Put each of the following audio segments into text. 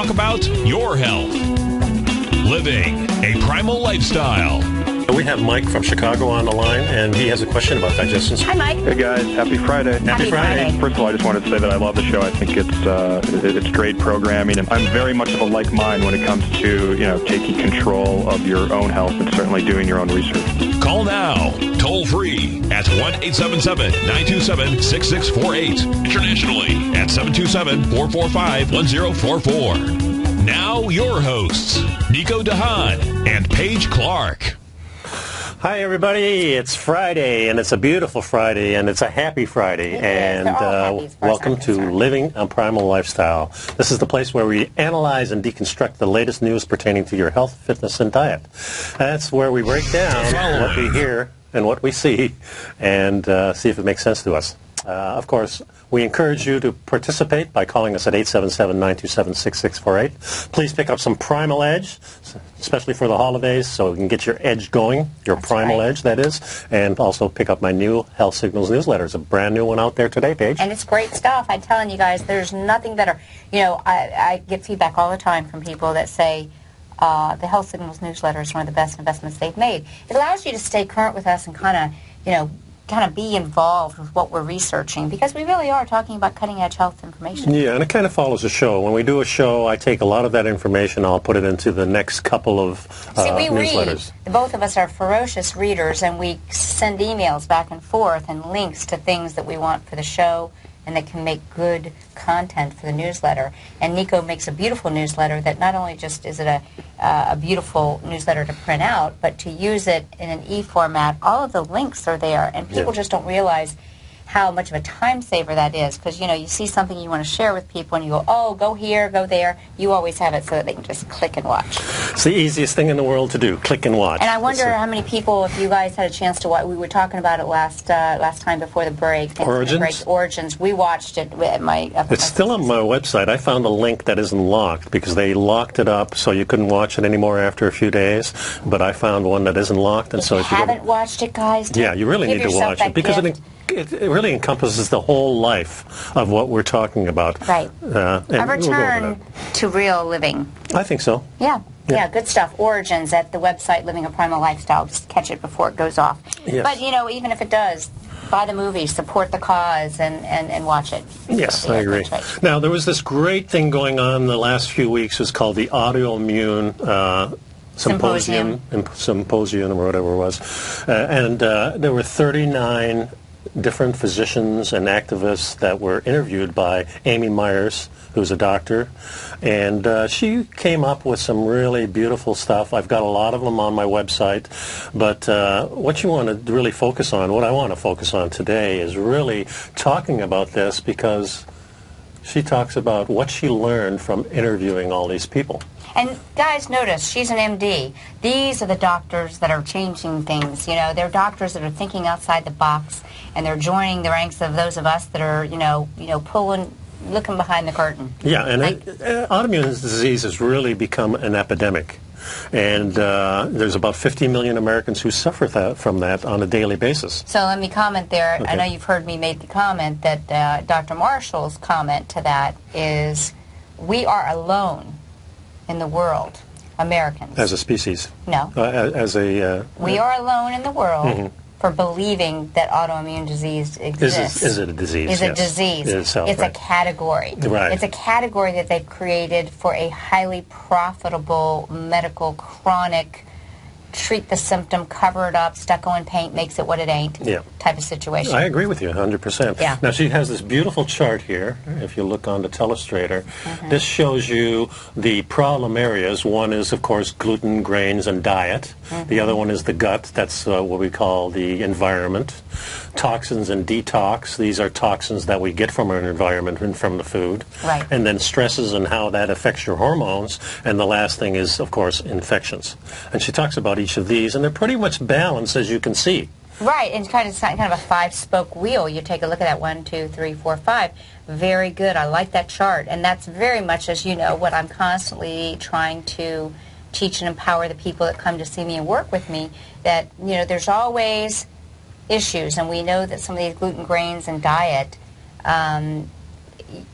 talk about your health. Living a primal lifestyle. We have Mike from Chicago on the line, and he has a question about digestion. Hi, Mike. Hey, guys. Happy Friday. Happy Friday. First of all, I just wanted to say that I love the show. I think it's great programming, and I'm very much of a like mind when it comes to, taking control of your own health and certainly doing your own research. Call now, toll free at 1-877-927-6648. Internationally at 727-445-1044. Now your hosts, Nico Haan and Paige Clarke. Hi, everybody. It's Friday, and it's a beautiful Friday, and it's a happy Friday. And welcome to Living a Primal Lifestyle. This is the place where we analyze and deconstruct the latest news pertaining to your health, fitness, and diet. That's where we break down what we hear and what we see and see if it makes sense to us. Of course, we encourage you to participate by calling us at 877-927-6648. Please pick up some Primal Edge, especially for the holidays, so we can get your edge going, your Primal Edge, that is, and also pick up my new Health Signals newsletter. It's a brand new one out there today, Paige. And it's great stuff. I'm telling you guys, there's nothing better. I get feedback all the time from people that say, the Health Signals newsletter is one of the best investments they've made. It allows you to stay current with us and kind of be involved with what we're researching, because we really are talking about cutting-edge health information. Yeah, and it kind of follows a show. When we do a show, I take a lot of that information, I'll put it into the next couple of newsletters. Read. Both of us are ferocious readers, and we send emails back and forth and links to things that we want for the show and that can make good content for the newsletter. And Nico makes a beautiful newsletter that not only just is it a beautiful newsletter to print out, but to use it in an e-format. All of the links are there, and people just don't realize how much of a time saver that is, because you see something you want to share with people and you go, oh, go here, go there. You always have it so that they can just click and watch. It's the easiest thing in the world to do, click and watch. And I wonder how many people, if you guys had a chance to watch, we were talking about it last time before the break. Origins. We watched it at my... It's still on my website. I found a link that isn't locked because they locked it up so you couldn't watch it anymore after a few days. But I found one that isn't locked. And if you haven't watched it, guys, you really need to watch it because it really encompasses the whole life of what we're talking about. Right. A return to real living. I think so. Yeah, good stuff. Origins at the website Living a Primal Lifestyle. Just catch it before it goes off. Yes. But, even if it does, buy the movie, support the cause, and watch it. Yes, I agree. Right. Now, there was this great thing going on the last few weeks. It's called the Autoimmune Symposium or whatever it was. And there were 39 different physicians and activists that were interviewed by Amy Myers, who's a doctor, and she came up with some really beautiful stuff. I've got a lot of them on my website, but what you want to really focus on, what I want to focus on today, is really talking about this because she talks about what she learned from interviewing all these people. And guys, notice, she's an MD. These are the doctors that are changing things. They're doctors that are thinking outside the box, and they're joining the ranks of those of us that are, looking behind the curtain. Yeah, and autoimmune disease has really become an epidemic. And there's about 50 million Americans who suffer from that on a daily basis. So let me comment there. Okay. I know you've heard me make the comment that Dr. Marshall's comment to that is, we are alone in the world, Americans. As a species? No. We are alone in the world for believing that autoimmune disease exists. Is it a disease? Is a disease. It's a category. Right. It's a category that they've created for a highly profitable medical chronic treat the symptom, cover it up, stucco and paint makes it what it ain't type of situation. I agree with you 100%. Yeah. Now, she has this beautiful chart here. If you look on the Telestrator, this shows you the problem areas. One is, of course, gluten, grains, and diet. The other one is the gut. That's what we call the environment. Toxins and detox. These are toxins that we get from our environment and from the food. Right. And then stresses and how that affects your hormones. And the last thing is, of course, infections. And she talks about each of these, and they're pretty much balanced, as you can see. Right, and it's kind of a five-spoke wheel. You take a look at that, 1, 2, 3, 4, 5. Very good. I like that chart, and that's very much, as you know, what I'm constantly trying to teach and empower the people that come to see me and work with me. That there's always issues, and we know that some of these gluten, grains, and diet,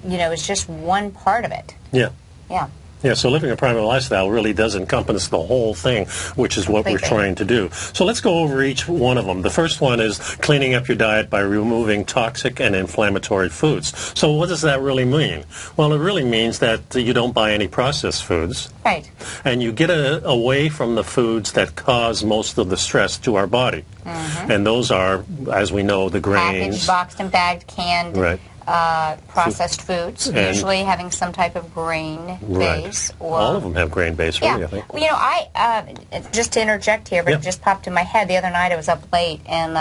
is just one part of it. Yeah. Yeah. Yeah, so living a primal lifestyle really does encompass the whole thing, which is what we're trying to do. So let's go over each one of them. The first one is cleaning up your diet by removing toxic and inflammatory foods. So what does that really mean? Well, it really means that you don't buy any processed foods. Right. And you get away from the foods that cause most of the stress to our body. And those are, as we know, the grains. Packaged, boxed and bagged, canned. Right. Processed foods, usually having some type of grain base. Or, all of them have grain base, really, I think. You know, I just to interject here, but it just popped in my head. The other night I was up late, and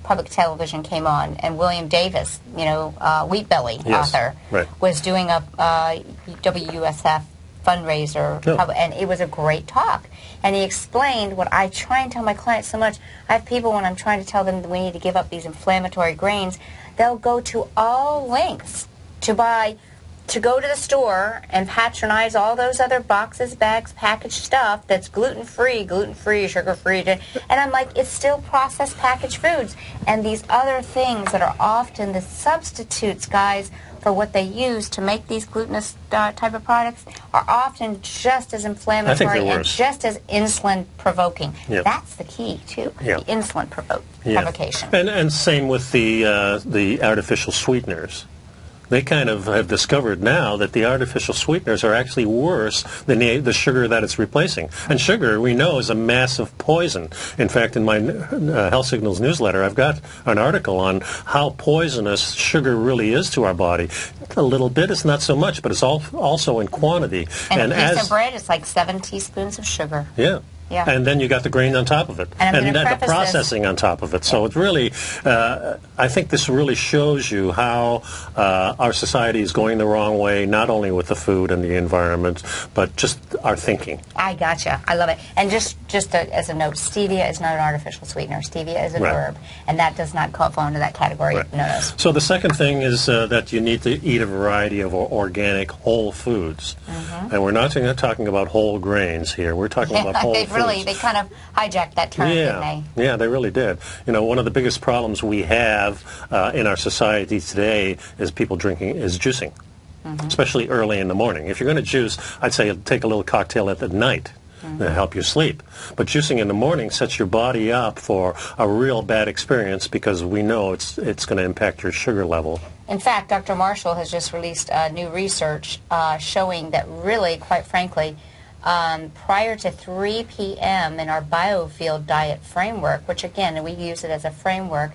public television came on, and William Davis, you know, Wheat Belly author, was doing a WUSF fundraiser, and it was a great talk. And he explained what I try and tell my clients so much. I have people, when I'm trying to tell them that we need to give up these inflammatory grains, they'll go to all lengths to go to the store and patronize all those other boxes, bags, packaged stuff that's gluten-free, sugar-free. And I'm like, it's still processed packaged foods. And these other things that are often the substitutes, guys, for what they use to make these glutinous type of products are often just as inflammatory and just as insulin-provoking. That's the key, too, the insulin provocation. And same with the artificial sweeteners. They kind of have discovered now that the artificial sweeteners are actually worse than the sugar that it's replacing. And sugar, we know, is a massive poison. In fact, in my Health Signals newsletter, I've got an article on how poisonous sugar really is to our body. A little bit is not so much, but it's also in quantity. And a piece of bread is like 7 teaspoons of sugar. Yeah. And then you got the grain on top of it. And the processing on top of it. So it's really, I think this really shows you how our society is going the wrong way, not only with the food and the environment, but just our thinking. I gotcha. I love it. And just as a note, stevia is not an artificial sweetener. Stevia is a herb, and that does not fall into that category. Notice. So the second thing is that you need to eat a variety of organic whole foods. And we're not talking about whole grains here. We're talking about whole foods. They kind of hijacked that term, didn't they? Yeah, they really did. You know, one of the biggest problems we have in our society today is juicing, especially early in the morning. If you're going to juice, I'd say take a little cocktail at the night to help you sleep. But juicing in the morning sets your body up for a real bad experience because we know it's going to impact your sugar level. In fact, Dr. Marshall has just released new research showing that really, quite frankly, prior to 3 p.m. in our biofield diet framework, which again, we use it as a framework,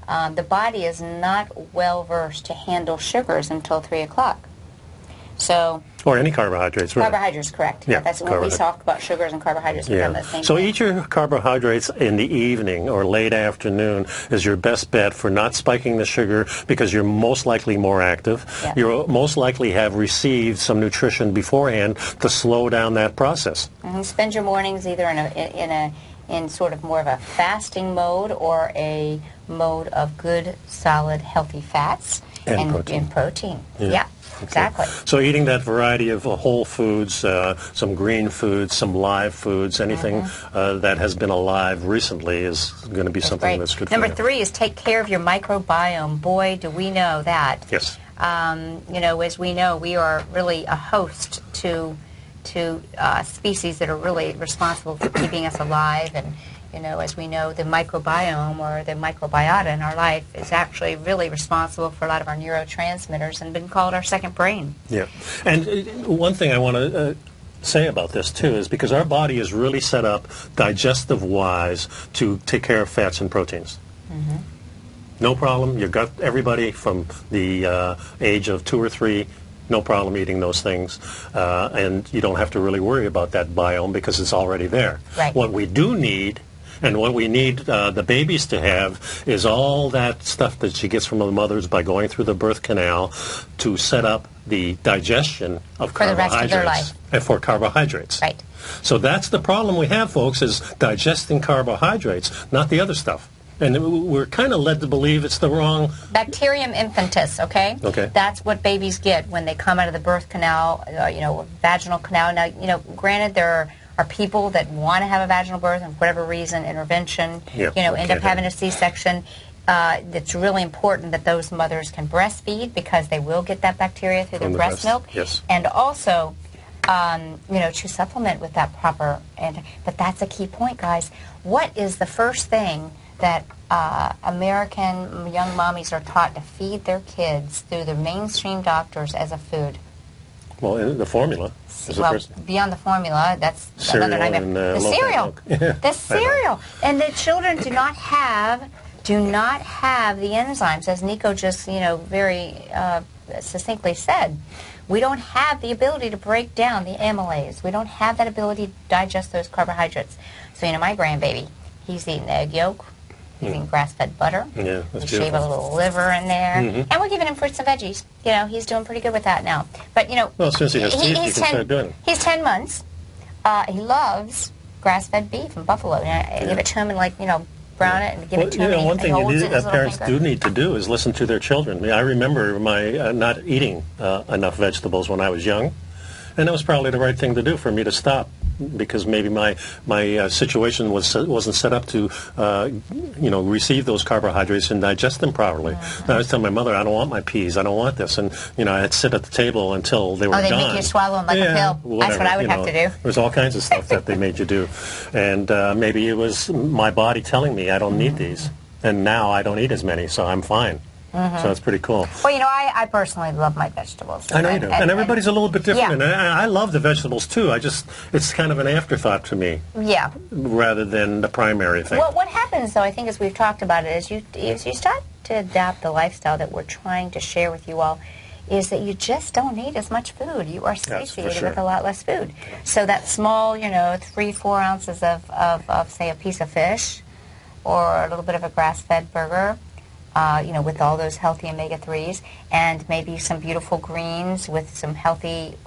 the body is not well versed to handle sugars until 3 o'clock. So, or any carbohydrates, right? Carbohydrates, correct. Yeah, that's when we talk about sugars and carbohydrates become the same So thing. eat your carbohydrates in the evening or late afternoon is your best bet for not spiking the sugar because you're most likely more active. You'll most likely have received some nutrition beforehand to slow down that process. Spend your mornings either in sort of more of a fasting mode or a mode of good, solid, healthy fats and protein. Yeah. Exactly. So eating that variety of whole foods, some green foods, some live foods, anything that has been alive recently is going to be something that's good for you. Number 3 is take care of your microbiome. Boy, do we know that. Yes. You know, as we know, we are really a host to species that are really responsible for keeping us alive. And, you know, as we know, the microbiome or the microbiota in our life is actually really responsible for a lot of our neurotransmitters and been called our second brain. Yeah. And one thing I want to say about this, too, is because our body is really set up digestive-wise to take care of fats and proteins. No problem. You've got everybody from the age of 2 or 3, no problem eating those things. And you don't have to really worry about that biome because it's already there. Right. What we do need, and what we need the babies to have, is all that stuff that she gets from the mothers by going through the birth canal to set up the digestion of for carbohydrates. The rest of their life. And for carbohydrates. Right. So that's the problem we have, folks, is digesting carbohydrates, not the other stuff. And we're kind of led to believe it's the wrong... Bacterium infantis, okay? Okay. That's what babies get when they come out of the birth canal, you know, vaginal canal. Now, you know, granted, there are people that want to have a vaginal birth and for whatever reason, intervention, end up having a C-section. It's really important that those mothers can breastfeed because they will get that bacteria through their breast milk. Yes. And also, to supplement with that proper but that's a key point, guys. What is the first thing that American young mommies are taught to feed their kids through the mainstream doctors as a food? Well, the formula. Beyond the formula, that's cereal another nightmare. And, the cereal. The cereal. And the children do not have the enzymes, as Nico just, very succinctly said. We don't have the ability to break down the amylase. We don't have that ability to digest those carbohydrates. So, my grandbaby, he's eating egg yolk. He's eating grass-fed butter. Yeah, that's we shave a little liver in there. And we're giving him fruits and veggies. He's doing pretty good with that now. But, well, since he has teeth, he can start doing it. He's 10 months. He loves grass-fed beef and buffalo. I give it to him and, brown it and give it to him. One thing parents do need to do is listen to their children. I remember my not eating enough vegetables when I was young, and it was probably the right thing to do for me to stop, because maybe my situation wasn't set up to receive those carbohydrates and digest them properly. I was telling my mother, I don't want my peas, I don't want this, and I'd sit at the table until they were gone. They make you swallow them like a pill. Whatever, that's what I would have to do. There's all kinds of stuff that they made you do, and maybe it was my body telling me I don't need these, and now I don't eat as many, so I'm fine. So that's pretty cool. Well, I personally love my vegetables. I know you do. And everybody's a little bit different. Yeah. And I love the vegetables, too. It's kind of an afterthought to me. Yeah. Rather than the primary thing. Well, what happens, though, I think, as we've talked about it, is you start to adapt the lifestyle that we're trying to share with you all, is that you just don't need as much food. You are satiated with a lot less food. So that small, 3-4 ounces of, say, a piece of fish or a little bit of a grass-fed burger, with all those healthy omega-3s, and maybe some beautiful greens with some healthy,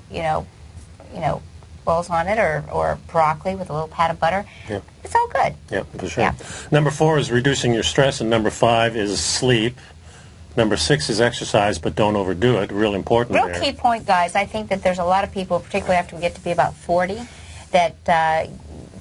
rolls on it, or broccoli with a little pat of butter. Yeah. It's all good. Yeah, for sure. Yeah. Number 4 is reducing your stress, and number 5 is sleep. Number 6 is exercise, but don't overdo it. Real important Real key point, guys. I think that there's a lot of people, particularly after we get to be about 40, that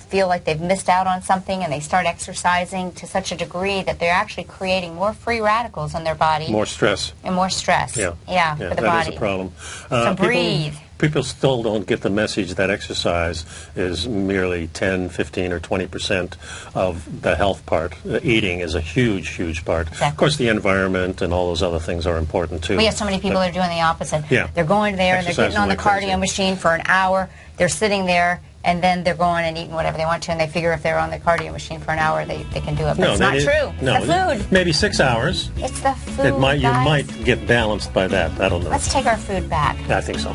feel like they've missed out on something, and they start exercising to such a degree that they're actually creating more free radicals in their body. More stress. And more stress. Yeah, for the that body. Is a problem. So breathe. People still don't get the message that exercise is merely 10, 15, or 20% of the health part. Eating is a huge, huge part. Exactly. Of course, the environment and all those other things are important, too. We have so many people that are doing the opposite. Yeah. They're going there and they're getting on the cardio machine for an hour. They're sitting there, and then they're going and eating whatever they want to, and they figure if they're on the cardio machine for an hour, they can do it. But it's not true. It's the food. Maybe 6 hours. It's the food, You might get balanced by that. I don't know. Let's take our food back. I think so.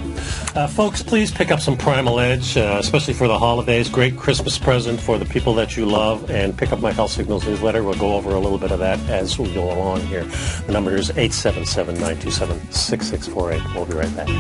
Folks, please pick up some Primal Edge, especially for the holidays. Great Christmas present for the people that you love. And pick up my Health Signals newsletter. We'll go over a little bit of that as we go along here. The number is 877-927-6648. We'll be right back.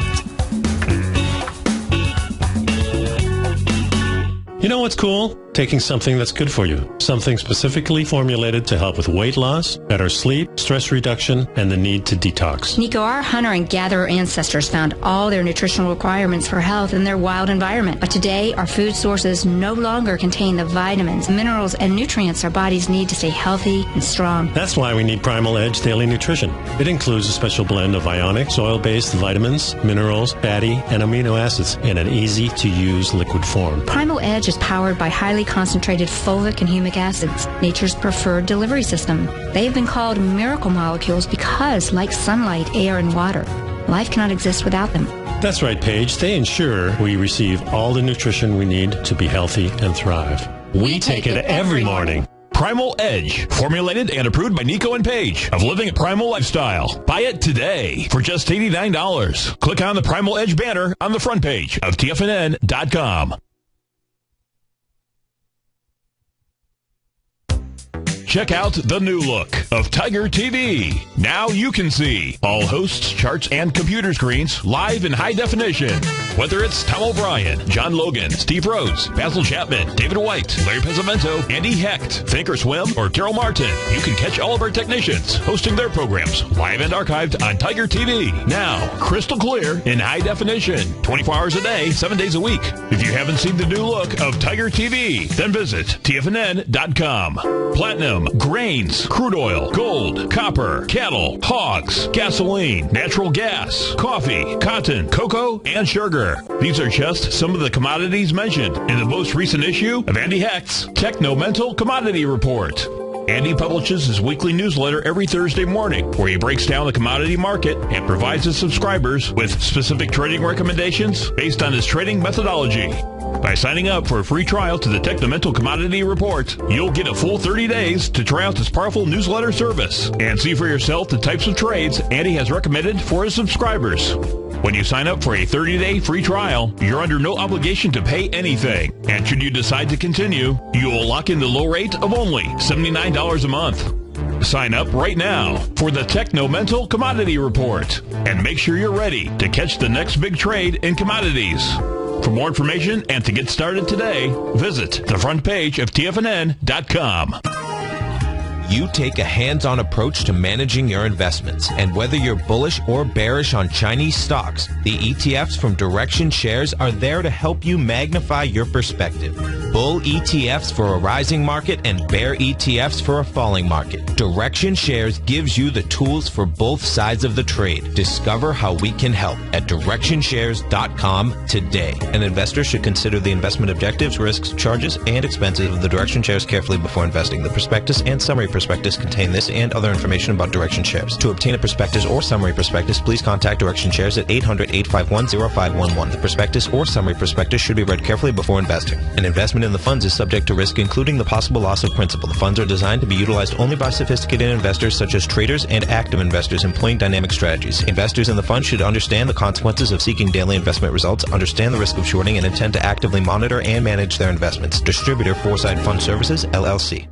You know what's cool? Taking something that's good for you. Something specifically formulated to help with weight loss, better sleep, stress reduction, and the need to detox. Nico, our hunter and gatherer ancestors found all their nutritional requirements for health in their wild environment. But today, our food sources no longer contain the vitamins, minerals, and nutrients our bodies need to stay healthy and strong. That's why we need Primal Edge Daily Nutrition. It includes a special blend of ionic, soil-based vitamins, minerals, fatty, and amino acids in an easy-to-use liquid form. Primal Edge is powered by highly concentrated fulvic and humic acids, nature's preferred delivery system. They have been called miracle molecules because, like sunlight, air, and water, life cannot exist without them. That's right, Paige. They ensure we receive all the nutrition we need to be healthy and thrive. We take it every morning. Primal Edge, formulated and approved by Nico and Paige of Living a Primal Lifestyle. Buy it today for just $89. Click on the Primal Edge banner on the front page of TFNN.com. Check out the new look of Tiger TV. Now you can see all hosts, charts, and computer screens live in high definition. Whether it's Tom O'Brien, John Logan, Steve Rhodes, Basil Chapman, David White, Larry Pesavento, Andy Hecht, Thinkorswim, or Carol Martin, you can catch all of our technicians hosting their programs live and archived on Tiger TV. Now, crystal clear in high definition, 24 hours a day, 7 days a week. If you haven't seen the new look of Tiger TV, then visit TFNN.com. Platinum, aluminum, grains, crude oil, gold, copper, cattle, hogs, gasoline, natural gas, coffee, cotton, cocoa, and sugar. These are just some of the commodities mentioned in the most recent issue of Andy Hecht's Techno-Mental Commodity Report. Andy publishes his weekly newsletter every Thursday morning, where he breaks down the commodity market and provides his subscribers with specific trading recommendations based on his trading methodology. By signing up for a free trial to the Techno-Mental Commodity Report, you'll get a full 30 days to try out this powerful newsletter service and see for yourself the types of trades Andy has recommended for his subscribers. When you sign up for a 30-day free trial, you're under no obligation to pay anything. And should you decide to continue, you will lock in the low rate of only $79 a month. Sign up right now for the Techno-Mental Commodity Report and make sure you're ready to catch the next big trade in commodities. For more information and to get started today, visit the front page of TFNN.com. You take a hands-on approach to managing your investments, and whether you're bullish or bearish on Chinese stocks, the ETFs from Direction Shares are there to help you magnify your perspective. Bull ETFs for a rising market and bear ETFs for a falling market. Direction Shares gives you the tools for both sides of the trade. Discover how we can help at DirectionShares.com today. An investor should consider the investment objectives, risks, charges, and expenses of the Direction Shares carefully before investing. The prospectus and summary prospectus contain this and other information about Direction Shares. To obtain a prospectus or summary prospectus, please contact Direction Shares at 800-851-0511. The prospectus or summary prospectus should be read carefully before investing. An investment in the funds is subject to risk, including the possible loss of principal. The funds are designed to be utilized only by sophisticated investors such as traders and active investors employing dynamic strategies. Investors in the fund should understand the consequences of seeking daily investment results, understand the risk of shorting, and intend to actively monitor and manage their investments. Distributor, Foresight Fund Services, LLC.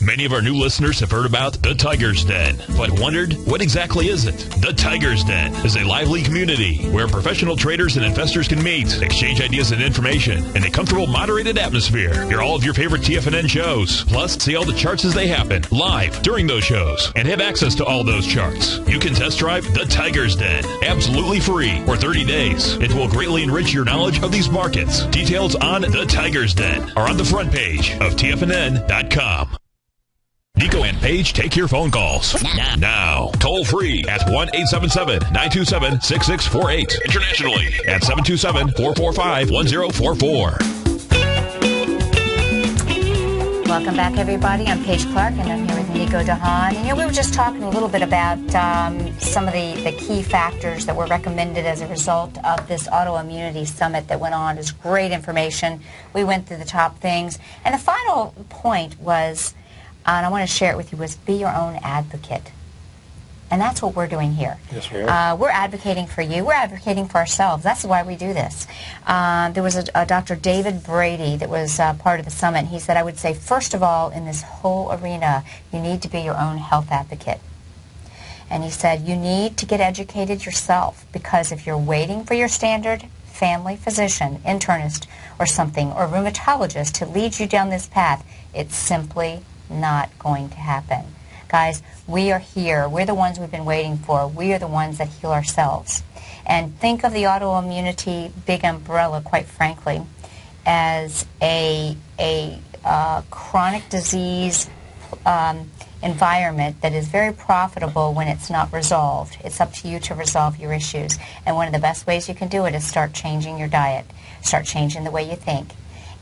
Many of our new listeners have heard about the Tiger's Den, but wondered, what exactly is it? The Tiger's Den is a lively community where professional traders and investors can meet, exchange ideas and information in a comfortable, moderated atmosphere. Hear all of your favorite TFNN shows, plus see all the charts as they happen live during those shows and have access to all those charts. You can test drive the Tiger's Den absolutely free for 30 days. It will greatly enrich your knowledge of these markets. Details on the Tiger's Den are on the front page of TFNN.com. Nico and Paige take your phone calls now. Toll free at 1-877-927-6648. Internationally at 727-445-1044. Welcome back, everybody. I'm Paige Clarke, and I'm here with Nico Haan. And we were just talking a little bit about some of the key factors that were recommended as a result of this autoimmunity summit that went on. It was great information. We went through the top things. And the final point was, and I want to share it with you, was be your own advocate. And that's what we're doing here. Yes, we are. We're advocating for you. We're advocating for ourselves. That's why we do this. There was a Dr. David Brady that was part of the summit. He said, I would say, first of all, in this whole arena, you need to be your own health advocate. And he said, you need to get educated yourself, because if you're waiting for your standard family physician, internist, or something, or rheumatologist to lead you down this path, it's simply not going to happen. Guys, we are here. We're the ones we've been waiting for. We are the ones that heal ourselves. And think of the autoimmunity big umbrella, quite frankly, as a chronic disease environment that is very profitable when it's not resolved. It's up to you to resolve your issues. And one of the best ways you can do it is start changing your diet. Start changing the way you think.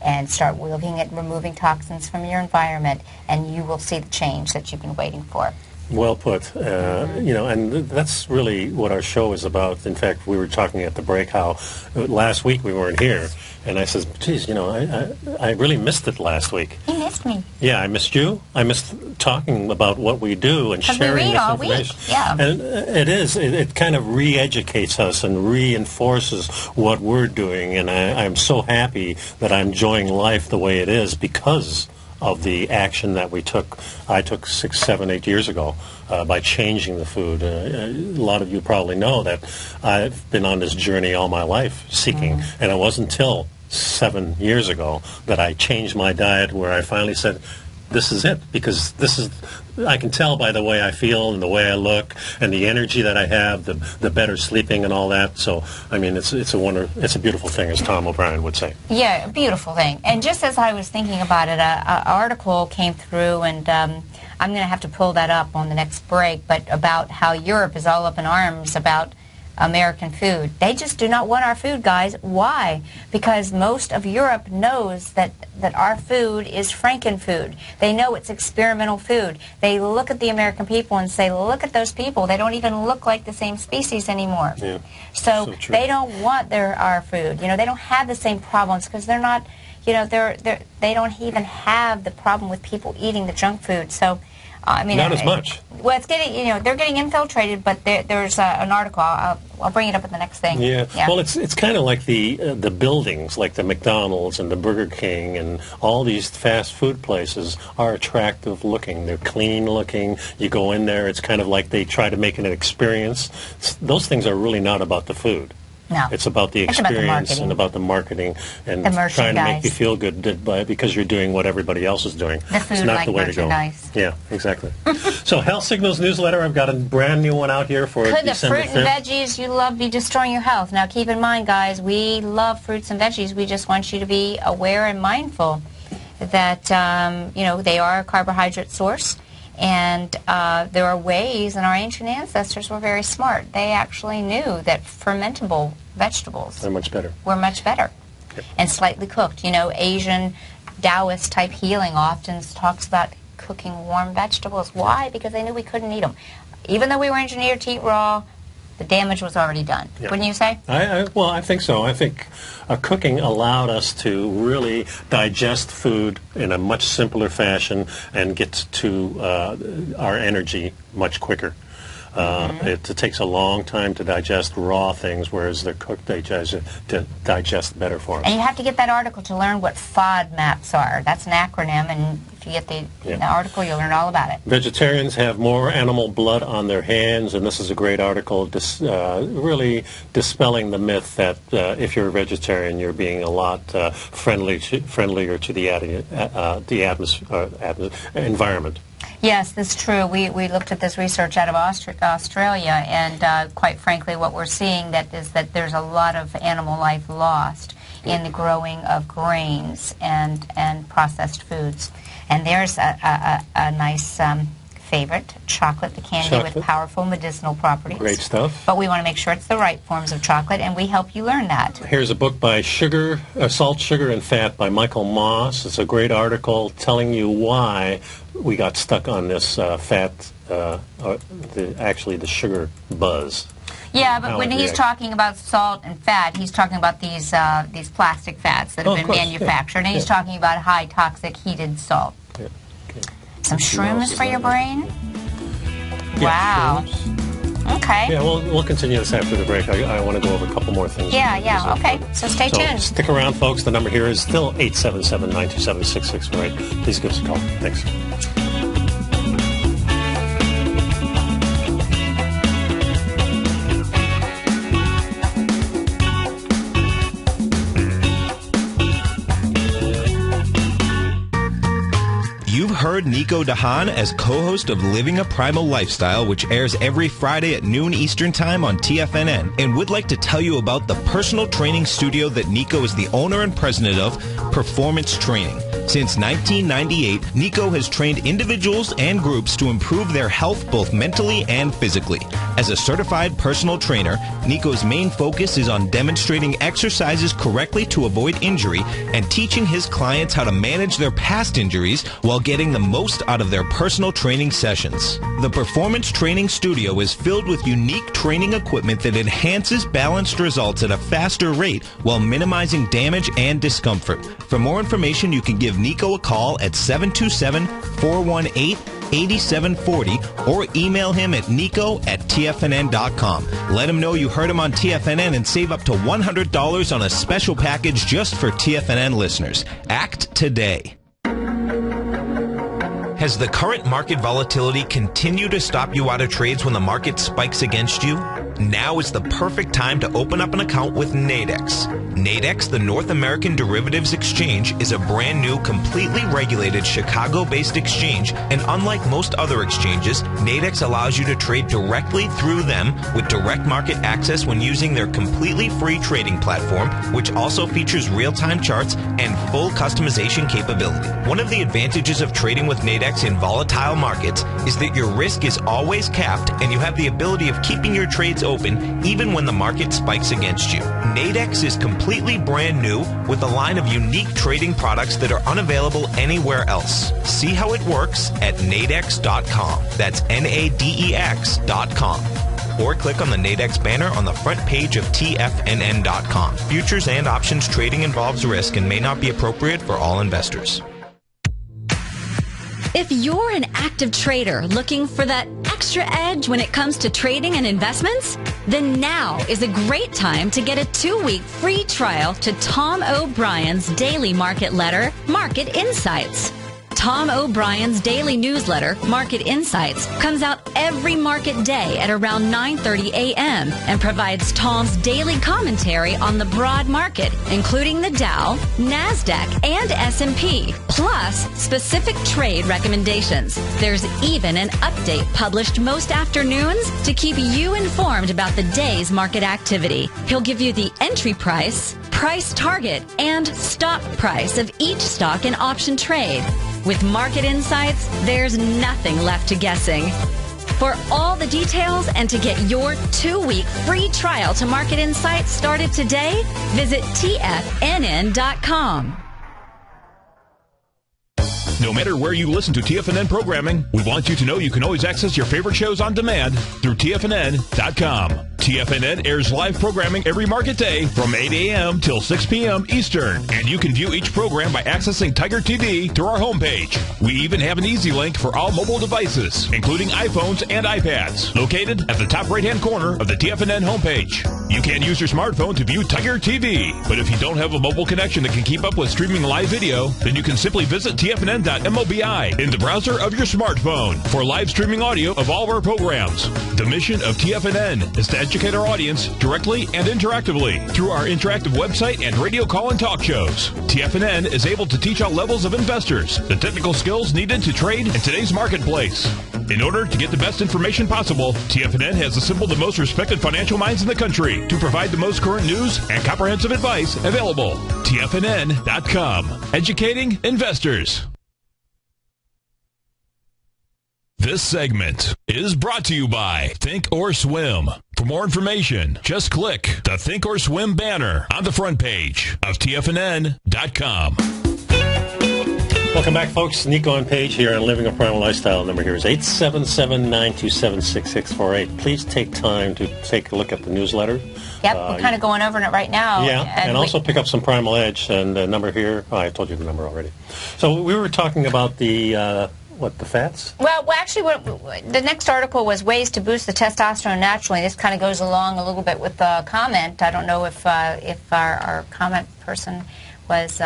And start looking at removing toxins from your environment, and you will see the change that you've been waiting for. Well put. And that's really what our show is about. In fact, we were talking at the break how last week we weren't here, and I said, geez, I really missed it last week. You missed me. Yeah, I missed you. I missed talking about what we do and sharing this information. Yeah. And it kind of re-educates us and reinforces what we're doing, and I'm so happy that I'm enjoying life the way it is because of the action that I took 6, 7, 8 years ago by changing the food. A lot of you probably know that I've been on this journey all my life seeking, and it wasn't until 7 years ago that I changed my diet, where I finally said, this is it, because I can tell by the way I feel and the way I look and the energy that I have, the better sleeping and all that. So, I mean, it's a beautiful thing, as Tom O'Brien would say. Yeah, a beautiful thing. And just as I was thinking about it, an article came through, and I'm going to have to pull that up on the next break, but about how Europe is all up in arms about American food. They just do not want our food, guys. Why? Because most of Europe knows that our food is Frankenfood. They know it's experimental food. They look at the American people and say, look at those people. They don't even look like the same species anymore. Yeah. So they don't want our food. You know, they don't have the same problems because they're not, you know, they don't even have the problem with people eating the junk food. So, I mean, not as much. Well, it's getting, you know, they're getting infiltrated, but there's an article. I'll bring it up at the next thing. Yeah. Well, it's kind of like the buildings, like the McDonald's and the Burger King and all these fast food places are attractive looking. They're clean looking. You go in there, it's kind of like they try to make it an experience. Those things are really not about the food. No. It's about the experience and about the marketing and trying to make you feel good because you're doing what everybody else is doing. The food, it's not the way to go. Yeah, exactly. So, Health Signals newsletter, I've got a brand new one out here for Could December 5th. the fruit and veggies you love be destroying your health? Now, keep in mind, guys, we love fruits and veggies. We just want you to be aware and mindful that, you know, they are a carbohydrate source. And there are ways, and our ancient ancestors were very smart. They actually knew that fermentable vegetables are much better. Were much better, and slightly cooked. You know, Asian Taoist type healing often talks about cooking warm vegetables. Why? Because they knew we couldn't eat them. Even though we were engineered to eat raw, the damage was already done. Yeah. Wouldn't you say? Well, I think so. I think cooking allowed us to really digest food in a much simpler fashion and get to our energy much quicker. It takes a long time to digest raw things, whereas they're cooked to digest better for us. And you have to get that article to learn what FODMAPs are. That's an acronym, and if you get the article, you'll learn all about it. Vegetarians have more animal blood on their hands, and this is a great article really dispelling the myth that if you're a vegetarian, you're being a lot friendlier to the environment. Yes, that's true. We looked at this research out of Australia, and quite frankly, what we're seeing is that there's a lot of animal life lost in the growing of grains and processed foods. And there's a nice favorite, chocolate, the candy with powerful medicinal properties. Great stuff. But we want to make sure it's the right forms of chocolate, and we help you learn that. Here's a book by Salt, Sugar, and Fat by Michael Moss. It's a great article telling you why we got stuck on this fat, actually the sugar buzz. Yeah, but when he's talking about salt and fat, he's talking about these plastic fats that have been manufactured, and he's talking about high toxic heated salt. Yeah. Okay. Some shrooms for your brain? Yeah, wow. Shrooms. Okay. Yeah, we'll continue this after the break. I want to go over a couple more things. Yeah, okay. So stay tuned. Stick around, folks. The number here is still 877-927-6648. Please give us a call. Thanks. You've heard Nico Haan as co-host of Living a Primal Lifestyle, which airs every Friday at noon Eastern Time on TFNN, and would like to tell you about the personal training studio that Nico is the owner and president of, Performance Training. Since 1998, Nico has trained individuals and groups to improve their health both mentally and physically. As a certified personal trainer, Nico's main focus is on demonstrating exercises correctly to avoid injury and teaching his clients how to manage their past injuries while getting the most out of their personal training sessions. The Performance Training Studio is filled with unique training equipment that enhances balanced results at a faster rate while minimizing damage and discomfort. For more information, you can give Nico a call at 727-418-8740 or email him at nico@tfnn.com. Let him know you heard him on TFNN and save up to $100 on a special package just for TFNN listeners. Act today. Has the current market volatility continued to stop you out of trades when the market spikes against you? Now is the perfect time to open up an account with Nadex. Nadex, the North American Derivatives Exchange, is a brand new, completely regulated Chicago-based exchange, and unlike most other exchanges, Nadex allows you to trade directly through them with direct market access when using their completely free trading platform, which also features real-time charts and full customization capability. One of the advantages of trading with Nadex in volatile markets is that your risk is always capped and you have the ability of keeping your trades open even when the market spikes against you. Nadex is completely brand new with a line of unique trading products that are unavailable anywhere else. See how it works at nadex.com. That's NADEX.com. Or click on the Nadex banner on the front page of TFNN.com. Futures and options trading involves risk and may not be appropriate for all investors. If you're an active trader looking for that extra edge when it comes to trading and investments, then now is a great time to get a 2-week free trial to Tom O'Brien's daily market letter, Market Insights. Tom O'Brien's daily newsletter, Market Insights, comes out every market day at around 9:30 a.m. and provides Tom's daily commentary on the broad market, including the Dow, NASDAQ, and S&P, plus specific trade recommendations. There's even an update published most afternoons to keep you informed about the day's market activity. He'll give you the entry price, price target, and stop price of each stock and option trade. With Market Insights, there's nothing left to guessing. For all the details and to get your 2-week free trial to Market Insights started today, visit TFNN.com. No matter where you listen to TFNN programming, we want you to know you can always access your favorite shows on demand through TFNN.com. TFNN airs live programming every market day from 8 a.m. till 6 p.m. Eastern, and you can view each program by accessing Tiger TV through our homepage. We even have an easy link for all mobile devices, including iPhones and iPads, located at the top right-hand corner of the TFNN homepage. You can use your smartphone to view Tiger TV, but if you don't have a mobile connection that can keep up with streaming live video, then you can simply visit TFNN.mobi in the browser of your smartphone for live streaming audio of all of our programs. The mission of TFNN is to educate our audience directly and interactively through our interactive website and radio call and talk shows. TFNN is able to teach all levels of investors the technical skills needed to trade in today's marketplace. In order to get the best information possible, TFNN has assembled the most respected financial minds in the country to provide the most current news and comprehensive advice available. TFNN.com. Educating investors. This segment is brought to you by Think or Swim. For more information, just click the Think or Swim banner on the front page of TFNN.com. Welcome back, folks. Nico and Paige here on Living a Primal Lifestyle. The number here is 877-927-6648. Please take time to take a look at the newsletter. Yep, we're kind of going over it right now. Yeah, and also pick up some Primal Edge. And the number here, I told you the number already. So we were talking about the fats? Well, actually, the next article was ways to boost the testosterone naturally. This kind of goes along a little bit with the comment. I don't know if our comment person was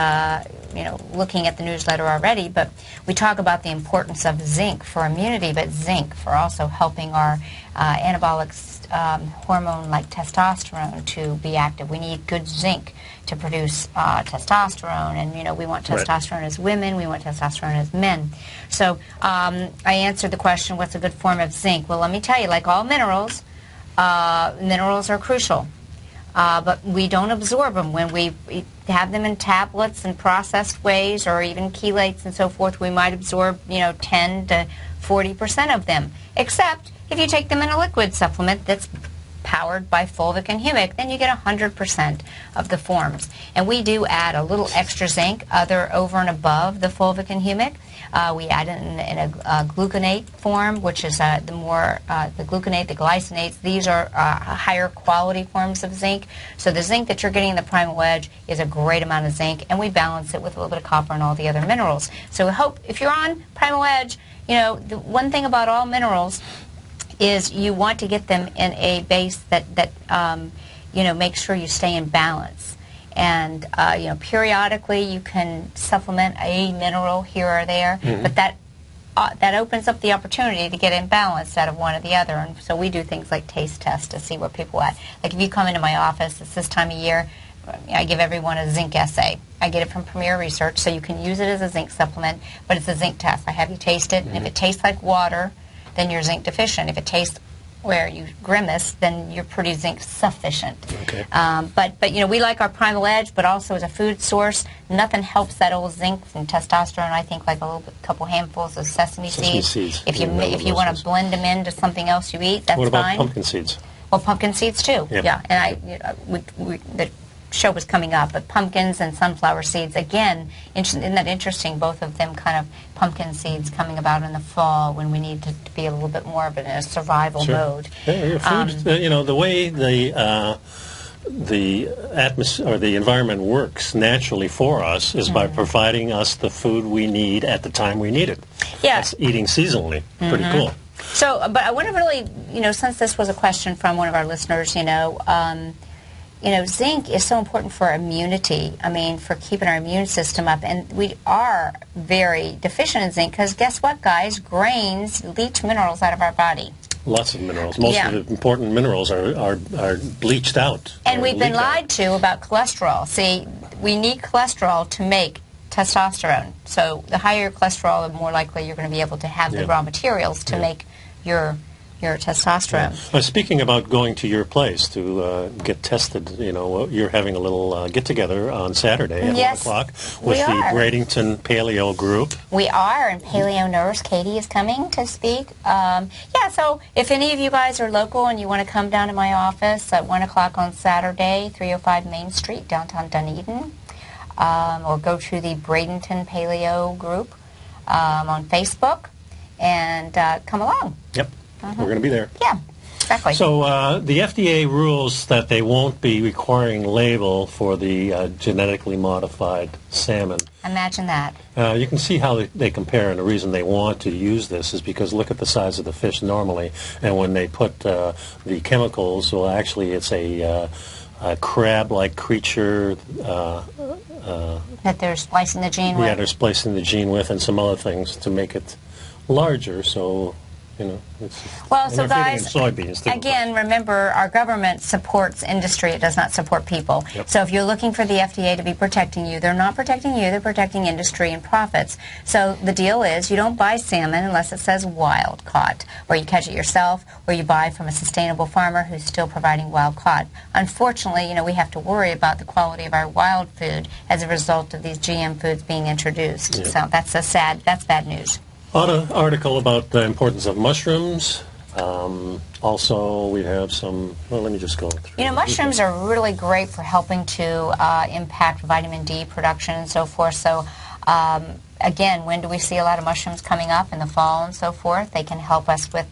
looking at the newsletter already, but we talk about the importance of zinc for immunity, but zinc for also helping our anabolic hormone like testosterone to be active. We need good zinc to produce testosterone, and we want testosterone as women, we want testosterone as men. So I answered the question, what's a good form of zinc? Well, let me tell you, like all minerals, minerals are crucial. But we don't absorb them. When we have them in tablets and processed ways, or even chelates and so forth, we might absorb 10 to 40% of them. Except if you take them in a liquid supplement that's powered by fulvic and humic, then you get 100% of the forms. And we do add a little extra zinc over and above the fulvic and humic. We add it in a gluconate form, which is the gluconate, the glycinates. These are higher quality forms of zinc. So the zinc that you're getting in the Primal Edge is a great amount of zinc, and we balance it with a little bit of copper and all the other minerals. So we hope if you're on Primal Edge, the one thing about all minerals is you want to get them in a base that makes sure you stay in balance. And periodically you can supplement a mineral here or there, but that that opens up the opportunity to get imbalanced out of one or the other. And so we do things like taste tests to see where people are at. Like if you come into my office, it's this time of year, I give everyone a zinc assay. I get it from Premier Research, so you can use it as a zinc supplement, but it's a zinc test. I have you taste it, and if it tastes like water, then you're zinc deficient. If it tastes where you grimace, then you're pretty zinc sufficient. Okay. But you know, we like our Primal Edge, but also as a food source, nothing helps that old zinc and testosterone. I think like a couple handfuls of sesame seeds. If you want to blend them into something else you eat, that's fine. What about pumpkin seeds? Well, pumpkin seeds too. Yep. Yeah, and the show was coming up, but pumpkins and sunflower seeds, again, isn't that interesting? Both of them kind of pumpkin seeds coming about in the fall when we need to be a little bit more of in a survival mode. Yeah, your food, you know, the way the atmosphere or the environment works naturally for us is by providing us the food we need at the time we need it. Yeah. That's eating seasonally. Pretty cool. So, but I want to really, you know, since this was a question from one of our listeners, you know, zinc is so important for immunity. I mean, for keeping our immune system up. And we are very deficient in zinc because guess what, guys? Grains leach minerals out of our body. Lots of minerals. Most of the important minerals are bleached out. And we've been lied to about cholesterol. See, we need cholesterol to make testosterone. So the higher your cholesterol, the more likely you're going to be able to have the raw materials to make your testosterone. Speaking about going to your place to get tested, you know, you're having a little get-together on Saturday at 1 o'clock with the Bradenton Paleo group. We are, and Paleo nurse Katie is coming to speak. So if any of you guys are local and you want to come down to my office at 1 o'clock on Saturday, 305 Main Street, downtown Dunedin, or go to the Bradenton Paleo group on Facebook and come along. Yep. We're going to be there. Yeah, exactly. So the FDA rules that they won't be requiring label for the genetically modified salmon. Imagine that. You can see how they compare, and the reason they want to use this is because look at the size of the fish normally, and when they put the chemicals, well, actually it's a crab-like creature. That they're splicing the gene with? Yeah, they're splicing the gene with, and some other things to make it larger, so... You know, well, so guys, soybeans, again, remember, our government supports industry. It does not support people. Yep. So if you're looking for the FDA to be protecting you, they're not protecting you. They're protecting industry and profits. So the deal is you don't buy salmon unless it says wild caught, or you catch it yourself, or you buy from a sustainable farmer who's still providing wild caught. Unfortunately, you know, we have to worry about the quality of our wild food as a result of these GM foods being introduced. Yep. So that's bad news. Article about the importance of mushrooms. Also, we have some, well, let me just go through. You know, mushrooms are really great for helping to impact vitamin D production and so forth. So, again, when do we see a lot of mushrooms coming up? In the fall and so forth. They can help us with,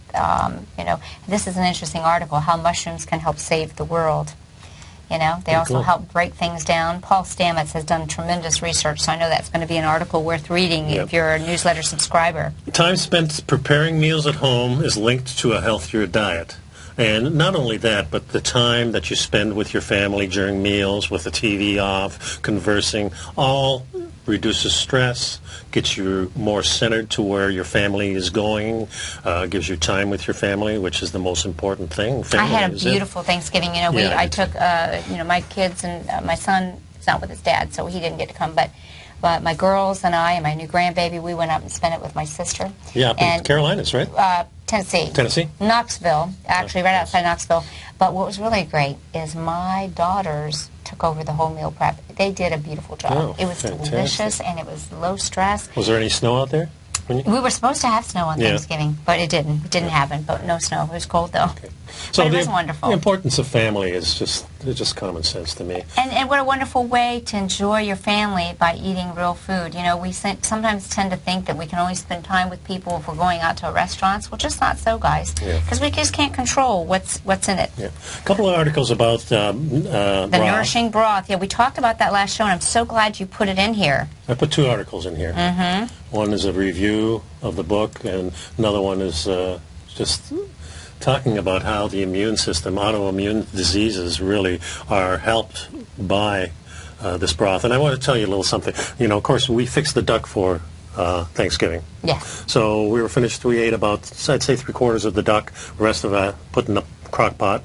you know, this is an interesting article, how mushrooms can help save the world. You know, they also help break things down. Paul Stamets has done tremendous research, so I know that's going to be an article worth reading if you're a newsletter subscriber. Time spent preparing meals at home is linked to a healthier diet. And not only that, but the time that you spend with your family during meals, with the TV off, conversing, all reduces stress, gets you more centered to where your family is going, gives you time with your family, which is the most important thing. Family, I had a beautiful Thanksgiving. You know, I took, you know, my kids and my son is not with his dad, so he didn't get to come, but my girls and I and my new grandbaby, we went up and spent it with my sister. Yeah, up in Carolinas, right? Tennessee. Knoxville, actually, right outside Knoxville. But what was really great is my daughters took over the whole meal prep. They did a beautiful job. Oh, it was delicious, and it was low stress. Was there any snow out there? We were supposed to have snow on Thanksgiving, but it didn't. It didn't happen, but no snow. It was cold, though. Okay. So but it was wonderful. The importance of family is just common sense to me. And what a wonderful way to enjoy your family by eating real food. You know, we sometimes tend to think that we can only spend time with people if we're going out to restaurants. Well, just not so, guys, because we just can't control what's in it. Yeah. A couple of articles about the nourishing broth. Yeah, we talked about that last show, and I'm so glad you put it in here. I put 2 articles in here. Mm-hmm. One is a review of the book, and another one is just talking about how the immune system, autoimmune diseases really are helped by this broth. And I want to tell you a little something. You know, of course, we fix the duck for Thanksgiving. Yeah. So we were finished. We ate about, I'd say, 3/4 of the duck. The rest of it put in the crock pot.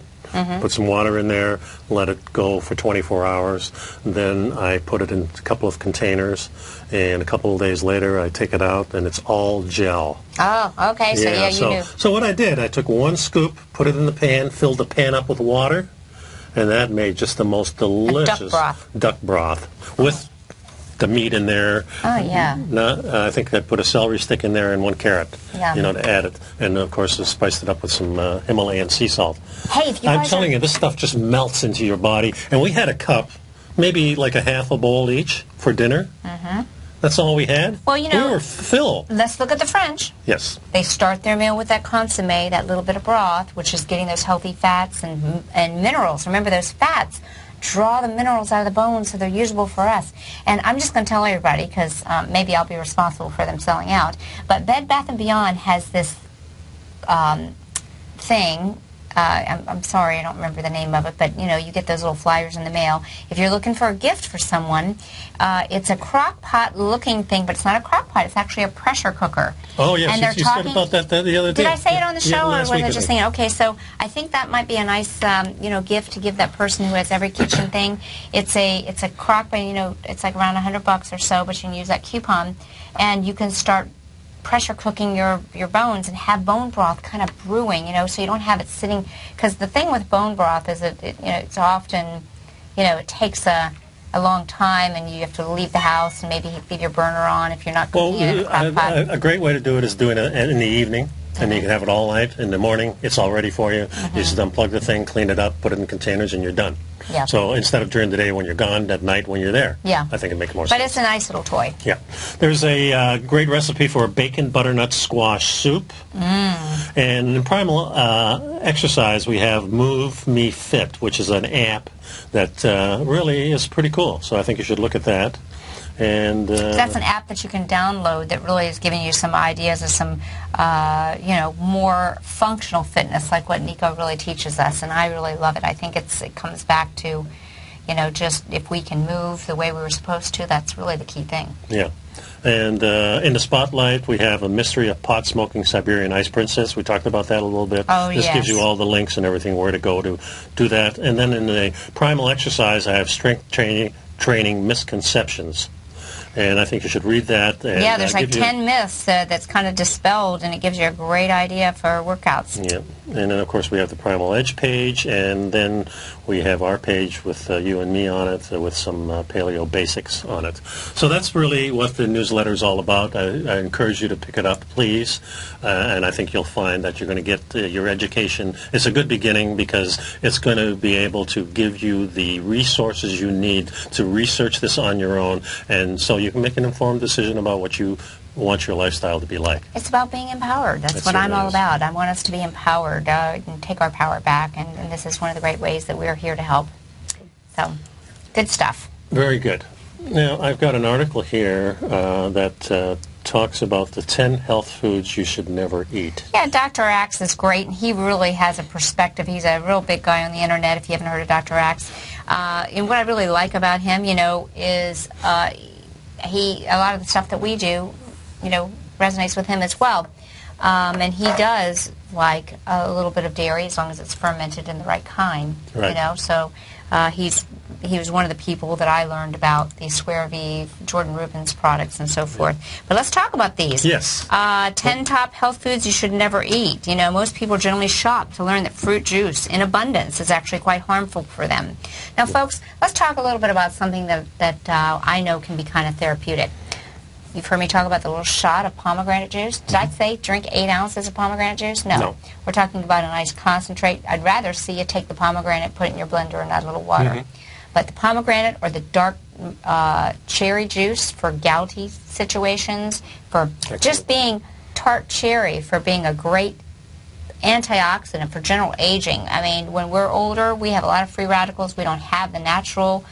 Put some water in there, let it go for 24 hours. Then I put it in a couple of containers, and a couple of days later I take it out, and it's all gel. Oh, okay. So yeah, you knew. So what I did, I took 1 scoop, put it in the pan, filled the pan up with water, and that made just the most delicious duck broth with the meat in there. Oh, yeah. I think I put a celery stick in there and 1 carrot, to add it. And, of course, I spiced it up with some Himalayan sea salt. Hey, if you I'm telling you, this stuff just melts into your body. And we had a cup, maybe like a half a bowl each for dinner. That's all we had. Well, you know, we were filled. Let's look at the French. Yes. They start their meal with that consommé, that little bit of broth, which is getting those healthy fats and minerals. Remember, those fats draw the minerals out of the bones so they're usable for us. And I'm just going to tell everybody, because maybe I'll be responsible for them selling out, but Bed Bath & Beyond has this thing. I'm sorry, I don't remember the name of it, but you get those little flyers in the mail. If you're looking for a gift for someone, it's a crock pot looking thing, but it's not a crock pot, it's actually a pressure cooker. Oh, yes, and you said about that the other day. Did I say it on the show, or was I just saying? saying? Okay, so I think that might be a nice gift to give that person who has every kitchen thing. It's a crock pot, it's like around $100 or so, but you can use that coupon, and you can start pressure cooking your bones and have bone broth kind of brewing, so you don't have it sitting, because the thing with bone broth is that it's often, it takes a long time, and you have to leave the house and maybe leave your burner on if you're not cooking in a crock pot. A great way to do it is doing it in the evening. And you can have it all night. In the morning, it's all ready for you. You just unplug the thing, clean it up, put it in containers, and you're done. Yeah. So instead of during the day when you're gone, at night when you're there. Yeah. I think it'd make more sense. But it's a nice little toy. Yeah. There's a great recipe for a bacon butternut squash soup. And in Primal Excercise, we have Move Me Fit, which is an app that really is pretty cool. So I think you should look at that. And that's an app that you can download that really is giving you some ideas of some, more functional fitness, like what Nico really teaches us, and I really love it. I think it comes back to, just if we can move the way we were supposed to, that's really the key thing. Yeah. And in the spotlight, we have a mystery of pot smoking Siberian Ice Princess. We talked about that a little bit. Oh, this gives you all the links and everything where to go to do that. And then in the Primal Exercise, I have strength training misconceptions. And I think you should read that. And, yeah, there's like 10 myths that's kind of dispelled, and it gives you a great idea for workouts. Yeah, and then, of course, we have the Primal Edge page, and then we have our page with you and me on it with some paleo basics on it. So that's really what the newsletter is all about. I encourage you to pick it up, please, and I think you'll find that you're going to get your education. It's a good beginning because it's going to be able to give you the resources you need to research this on your own, and so you can make an informed decision about what you want your lifestyle to be like. It's about being empowered. That's what I'm all about. I want us to be empowered and take our power back, and this is one of the great ways that we're here to help. So, good stuff. Very good. Now, I've got an article here that talks about the 10 health foods you should never eat. Yeah, Dr. Axe is great, and he really has a perspective. He's a real big guy on the internet, if you haven't heard of Dr. Axe. And what I really like about him, is a lot of the stuff that we do, resonates with him as well. And he does like a little bit of dairy as long as it's fermented in the right kind. Right. So he was one of the people that I learned about the Square V, Jordan Rubin's products and so forth. But let's talk about these. Yes. 10 top health foods you should never eat. Most people are generally shocked to learn that fruit juice in abundance is actually quite harmful for them. Now, folks, let's talk a little bit about something that I know can be kind of therapeutic. You've heard me talk about the little shot of pomegranate juice. Did I say drink 8 ounces of pomegranate juice? No. We're talking about a nice concentrate. I'd rather see you take the pomegranate, put it in your blender, and add a little water. But the pomegranate or the dark cherry juice for gouty situations, for just being tart cherry, for being a great antioxidant for general aging. I mean, when we're older, we have a lot of free radicals. We don't have the natural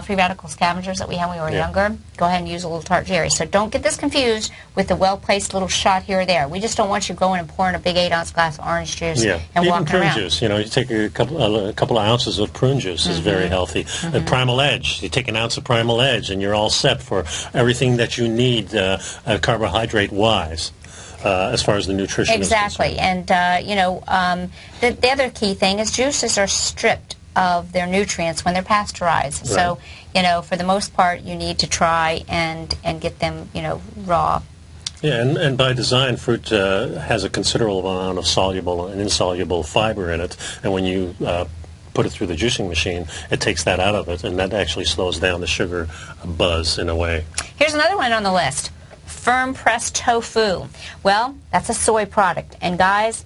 free radical scavengers that we had when we were younger, go ahead and use a little tart cherry. So don't get this confused with the well-placed little shot here or there. We just don't want you going and pouring a big 8-ounce glass of orange juice and even walking prune around. juice. You know, you take a couple of ounces of prune juice is very healthy. Primal Edge, you take an ounce of Primal Edge and you're all set for everything that you need carbohydrate-wise. As far as the nutrition is concerned. And, the other key thing is juices are stripped of their nutrients when they're pasteurized. Right. So, for the most part, you need to try and get them, raw. Yeah, and by design, fruit has a considerable amount of soluble and insoluble fiber in it, and when you put it through the juicing machine, it takes that out of it, and that actually slows down the sugar buzz in a way. Here's another one on the list. Firm pressed tofu. Well, that's a soy product. And guys,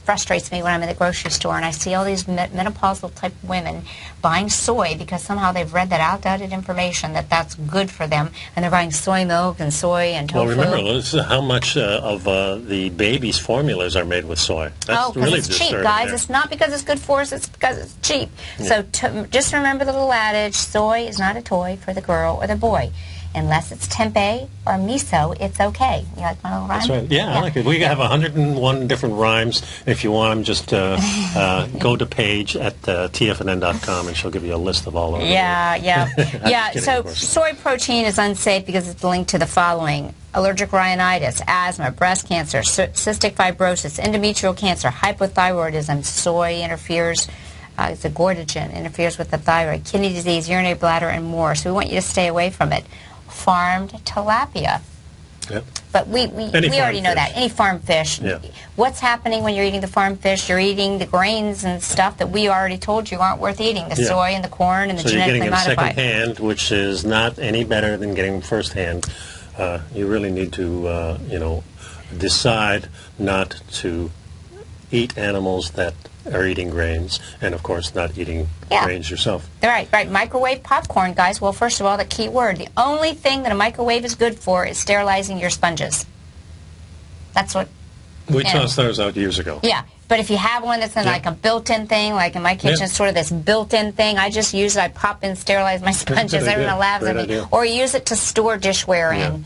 frustrates me when I'm in the grocery store and I see all these menopausal type women buying soy because somehow they've read that outdated information that that's good for them, and they're buying soy milk and soy and tofu. Well, remember, this is how much of the baby's formulas are made with soy. That's because really it's cheap, disturbing. guys. It's not because it's good for us, it's because it's cheap. Yeah. So just remember the little adage, soy is not a toy for the girl or the boy. Unless it's tempeh or miso, it's okay. You like my little rhyme? That's right. Yeah, I like it. We have 101 different rhymes. If you want them, just go to Paige at TFNN.com, and she'll give you a list of all of them. Yeah. So soy protein is unsafe because it's linked to the following: allergic rhinitis, asthma, breast cancer, cystic fibrosis, endometrial cancer, hypothyroidism. Soy interferes. It's a goitrogen, interferes with the thyroid, kidney disease, urinary bladder, and more. So we want you to stay away from it. Farmed tilapia. Yep. But we already know that. Any farm fish. Yeah. What's happening when you're eating the farm fish? You're eating the grains and stuff that we already told you aren't worth eating. The soy and the corn and the genetically modified. So you're getting them second-hand, which is not any better than getting them first-hand. You really need to, decide not to eat animals that are eating grains, and of course not eating grains yourself. Right. Microwave popcorn, guys. Well, first of all, the key word. The only thing that a microwave is good for is sterilizing your sponges. That's what... We tossed ours out years ago. Yeah. But if you have one that's in like a built-in thing, like in my kitchen, it's sort of this built-in thing, I just use it. I pop in, sterilize my sponges. Everyone laughs at me. Or use it to store dishware in.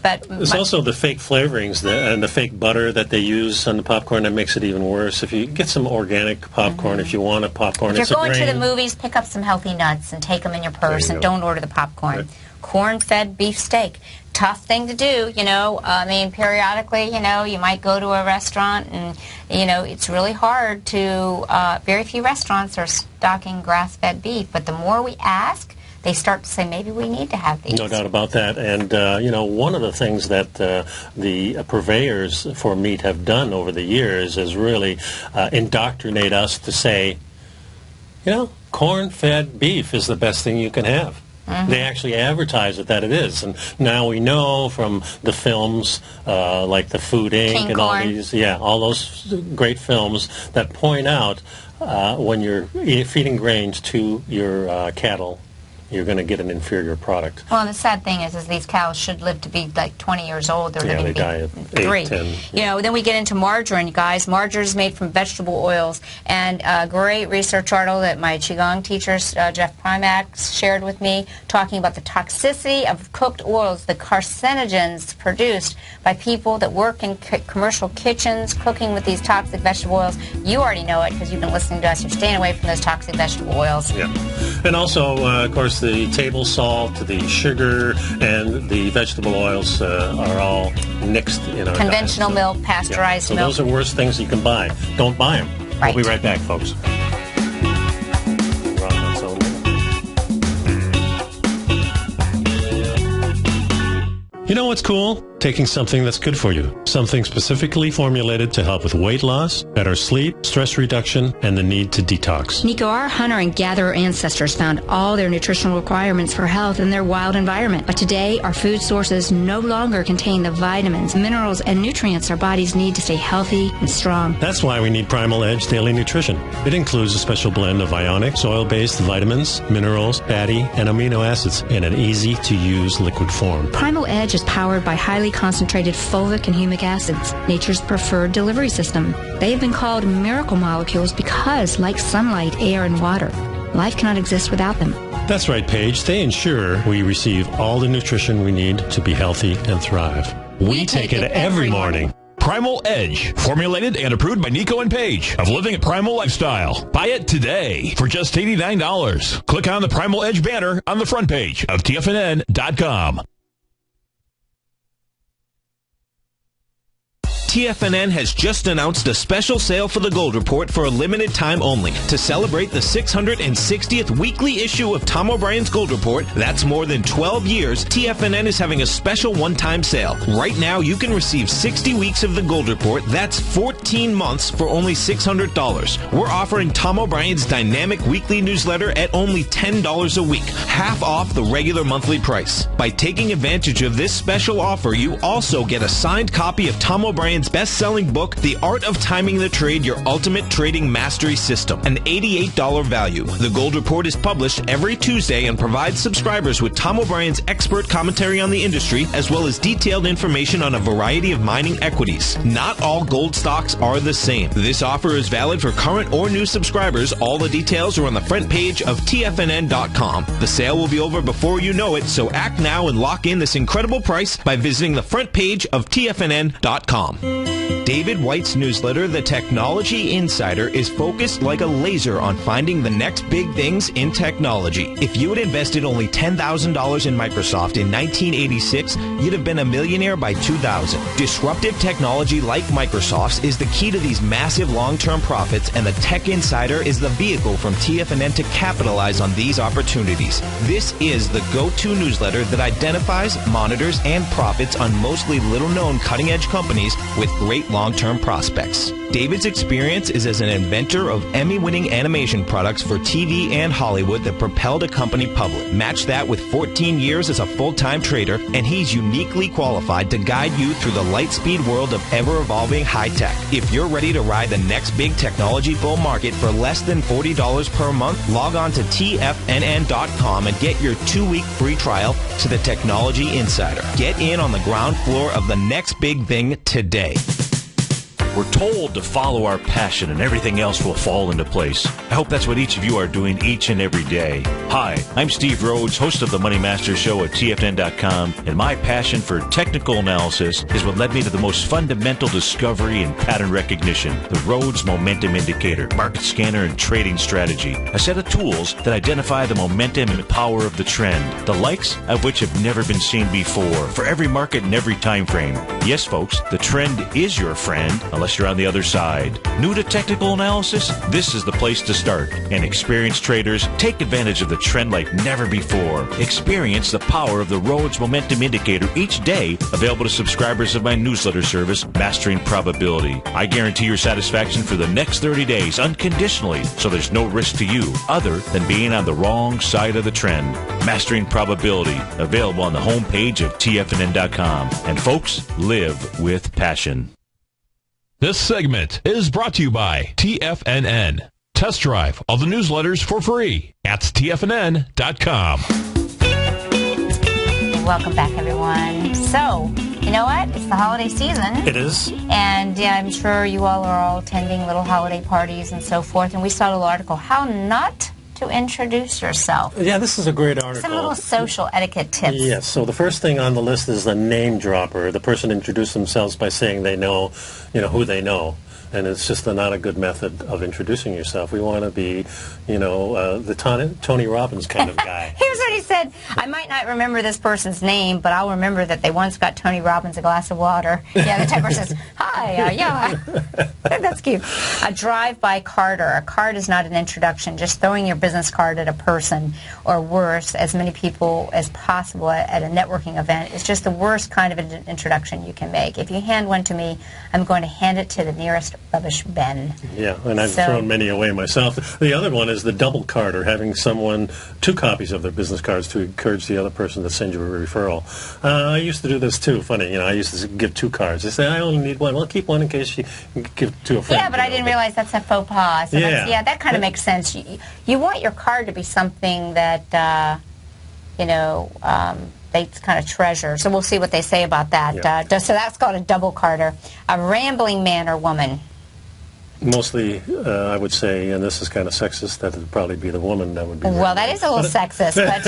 But there's also the fake flavorings and the fake butter that they use on the popcorn that makes it even worse. If you get some organic popcorn, if you want a popcorn, if you're going to the movies, pick up some healthy nuts and take them in your purse, and don't order the popcorn. Right. Corn-fed beef steak. Tough thing to do, periodically, you might go to a restaurant and, it's really hard to, very few restaurants are stocking grass-fed beef, but the more we ask, they start to say, maybe we need to have these. No doubt about that. And, one of the things that the purveyors for meat have done over the years is really indoctrinate us to say, corn-fed beef is the best thing you can have. Mm-hmm. They actually advertise it that it is, and now we know from the films like the Food Inc. King and Corn. all those great films that point out when you're feeding grains to your cattle, you're going to get an inferior product. Well, and the sad thing is these cows should live to be like 20 years old. They're living they to be die at 8, 10. Then we get into margarine, guys. Margarine is made from vegetable oils. And a great research article that my Qigong teacher, Jeff Primack, shared with me, talking about the toxicity of cooked oils, the carcinogens produced by people that work in commercial kitchens, cooking with these toxic vegetable oils. You already know it because you've been listening to us. You're staying away from those toxic vegetable oils. Yeah. And also, of course, the table salt, the sugar, and the vegetable oils are all mixed in our conventional diet. Milk, pasteurized so milk. Those are worse things you can buy. Don't buy them. Right. We'll be right back, folks. You know what's cool? Taking something that's good for you. Something specifically formulated to help with weight loss, better sleep, stress reduction, and the need to detox. Nico, our hunter and gatherer ancestors found all their nutritional requirements for health in their wild environment. But today, our food sources no longer contain the vitamins, minerals, and nutrients our bodies need to stay healthy and strong. That's why we need Primal Edge Daily Nutrition. It includes a special blend of ionic, soil-based vitamins, minerals, fatty, and amino acids in an easy-to-use liquid form. Primal Edge is powered by highly concentrated fulvic and humic acids, nature's preferred delivery system. They have been called miracle molecules because, like sunlight, air, and water, Life cannot exist without them. That's right, Paige. They ensure we receive all the nutrition we need to be healthy and thrive. We take it every morning. Primal Edge, formulated and approved by Nico and Paige of Living a Primal Lifestyle. Buy it today for just $89. Click on the Primal Edge banner on the front page of TFNN.com. TFNN has just announced a special sale for the Gold Report for a limited time only. To celebrate the 660th weekly issue of Tom O'Brien's Gold Report, that's more than 12 years, TFNN is having a special one-time sale. Right now, you can receive 60 weeks of the Gold Report. That's 14 months for only $600. We're offering Tom O'Brien's dynamic weekly newsletter at only $10 a week, half off the regular monthly price. By taking advantage of this special offer, you also get a signed copy of Tom O'Brien's best-selling book, The Art of Timing the Trade, Your Ultimate Trading Mastery System, an $88 value. The Gold Report is published every Tuesday and provides subscribers with Tom O'Brien's expert commentary on the industry, as well as detailed information on a variety of mining equities. Not all gold stocks are the same. This offer is valid for current or new subscribers. All the details are on the front page of TFNN.com. The sale will be over before you know it, so act now and lock in this incredible price by visiting the front page of TFNN.com. David White's newsletter, The Technology Insider, is focused like a laser on finding the next big things in technology. If you had invested only $10,000 in Microsoft in 1986, you'd have been a millionaire by 2000. Disruptive technology like Microsoft's is the key to these massive long-term profits, and the Tech Insider is the vehicle from TFNN to capitalize on these opportunities. This is the go-to newsletter that identifies, monitors, and profits on mostly little-known cutting-edge companies with great long-term prospects. David's experience is as an inventor of Emmy-winning animation products for TV and Hollywood that propelled a company public. Match that with 14 years as a full-time trader, and he's uniquely qualified to guide you through the light-speed world of ever-evolving high-tech. If you're ready to ride the next big technology bull market for less than $40 per month, log on to TFNN.com and get your 2-week free trial to the Technology Insider. Get in on the ground floor of the next big thing today. We're told to follow our passion and everything else will fall into place. I hope that's what each of you are doing each and every day. Hi, I'm Steve Rhodes, host of the Money Master Show at TFNN.com, and my passion for technical analysis is what led me to the most fundamental discovery in pattern recognition, the Rhodes Momentum Indicator, market scanner, and trading strategy, a set of tools that identify the momentum and power of the trend, the likes of which have never been seen before, for every market and every time frame. Yes, folks, the trend is your friend, unless you're on the other side. New to technical analysis? This is the place to start. And experienced traders take advantage of the trend like never before. Experience the power of the Rhodes Momentum Indicator each day, available to subscribers of my newsletter service, Mastering Probability. I guarantee your satisfaction for the next 30 days unconditionally, so there's no risk to you other than being on the wrong side of the trend. Mastering Probability, available on the homepage of TFNN.com. And folks, live with passion. This segment is brought to you by TFNN. Test drive all the newsletters for free at TFNN.com. Welcome back, everyone. So, you know what? It's the holiday season. It is. And I'm sure you all are all attending little holiday parties and so forth. And we saw a little article, How Not to Introduce Yourself. Yeah, this is a great article. Some little social etiquette tips. Yes, so the first thing on the list is the name dropper. The person introduced themselves by saying they know, who they know. And it's just not a good method of introducing yourself. We want to be, the Tony Robbins kind of guy. Here's what he said. I might not remember this person's name, but I'll remember that they once got Tony Robbins a glass of water. Yeah, the type person says, hi, yeah. That's cute. A drive-by carder. A card is not an introduction. Just throwing your business card at a person, or worse, as many people as possible at a networking event, is just the worst kind of an introduction you can make. If you hand one to me, I'm going to hand it to the nearest rubbish bin. Yeah, and I've thrown many away myself. The other one is the double card, or having someone 2 copies of their business cards to encourage the other person to send you a referral. I used to do this too. Funny, I used to give 2 cards. They say, I only need one. Well, keep one in case you give to a friend. Yeah, but I didn't realize that's a faux pas. So yeah, that kind of makes sense. You want your card to be something that, they kind of treasure. So we'll see what they say about that. Yeah. So that's called a double carder. A rambling man or woman. Mostly, I would say, and this is kind of sexist, that would probably be the woman that would be. Well, that is a little sexist, but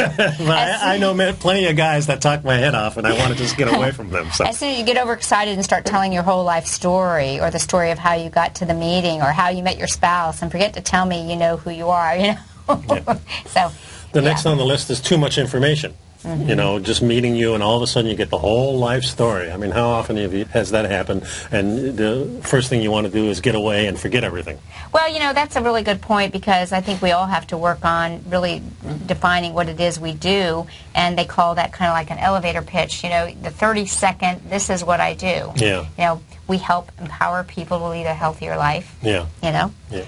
I know plenty of guys that talk my head off, and I want to just get away from them. So. As soon as you get overexcited and start telling your whole life story, or the story of how you got to the meeting, or how you met your spouse, and forget to tell me you know who you are, you know. Yeah. So the next on the list is too much information. Mm-hmm. You know, just meeting you, and all of a sudden you get the whole life story. I mean, how often has that happened? And the first thing you want to do is get away and forget everything. Well, you know, that's a really good point, because I think we all have to work on really defining what it is we do, and they call that kind of like an elevator pitch. You know, the 30-second, this is what I do. Yeah. You know, we help empower people to lead a healthier life. Yeah. You know? Yeah.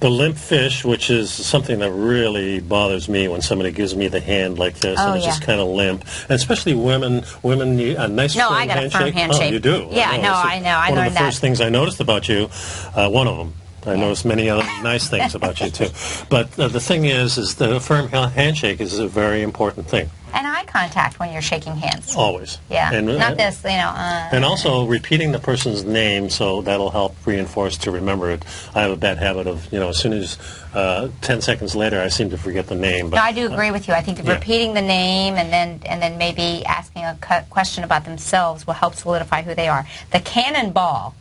The limp fish, which is something that really bothers me when somebody gives me the hand like this, and it's just kind of limp. And especially women need a nice firm handshake. No, I got a firm handshake. Oh, you do? Yeah, I know. I learned that. One of the first things I noticed about you, one of them. I noticed many other nice things about you, too. But the thing is the firm handshake is a very important thing. And eye contact when you're shaking hands. Always. Yeah. And, not this, you know. And also repeating the person's name, so that'll help reinforce to remember it. I have a bad habit of, you know, as soon as 10 seconds later, I seem to forget the name. But, no, I do agree with you. I think repeating the name and then maybe asking a question about themselves will help solidify who they are. The cannonball.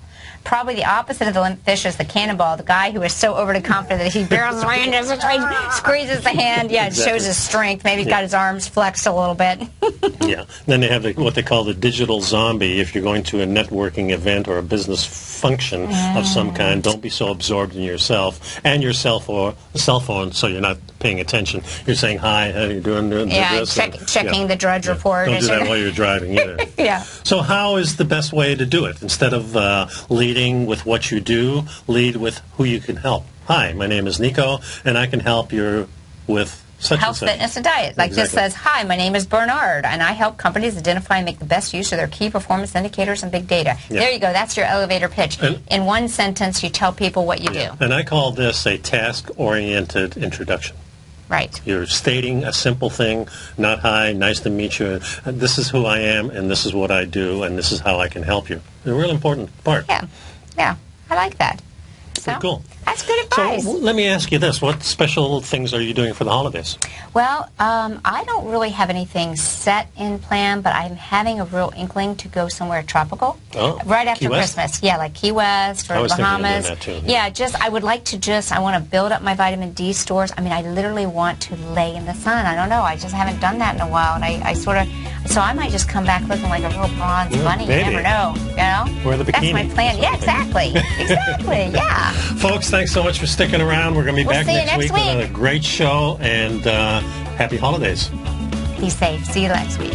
Probably the opposite of the limp fish is the cannonball, the guy who is so overly confident that he barrels away and squeezes the hand. Yeah, it shows his strength. Maybe he's got his arms flexed a little bit. Yeah. Then they have what they call the digital zombie. If you're going to a networking event or a business function of some kind, don't be so absorbed in yourself and your cell phone, so you're not paying attention. You're saying, hi, how are you doing? Yeah, checking the Drudge Report. Don't do that while you're driving either. Yeah. So how is the best way to do it? Instead of leading with what you do, lead with who you can help. Hi, my name is Nico, and I can help you with such health, fitness, and diet. Like this says, hi, my name is Bernard, and I help companies identify and make the best use of their key performance indicators and big data. Yeah. There you go. That's your elevator pitch. And in one sentence, you tell people what you do. And I call this a task-oriented introduction. Right. You're stating a simple thing, not hi, nice to meet you. This is who I am, and this is what I do, and this is how I can help you. A real important part. Yeah. Yeah. I like that. So, cool. That's good advice. So let me ask you this. What special things are you doing for the holidays? Well, I don't really have anything set in plan, but I'm having a real inkling to go somewhere tropical. Oh, right after Key West? Christmas. Yeah, like Key West or the Bahamas. Thinking of doing that too. Yeah, I would like to I want to build up my vitamin D stores. I mean, I literally want to lay in the sun. I don't know. I just haven't done that in a while, and so I might just come back looking like a real bronze bunny. Maybe. You never know, you know? Wear the bikini. That's my plan. Yeah, exactly. Exactly, yeah. Folks, thanks so much for sticking around. We're going to be back next week with another great show, and happy holidays. Be safe. See you next week.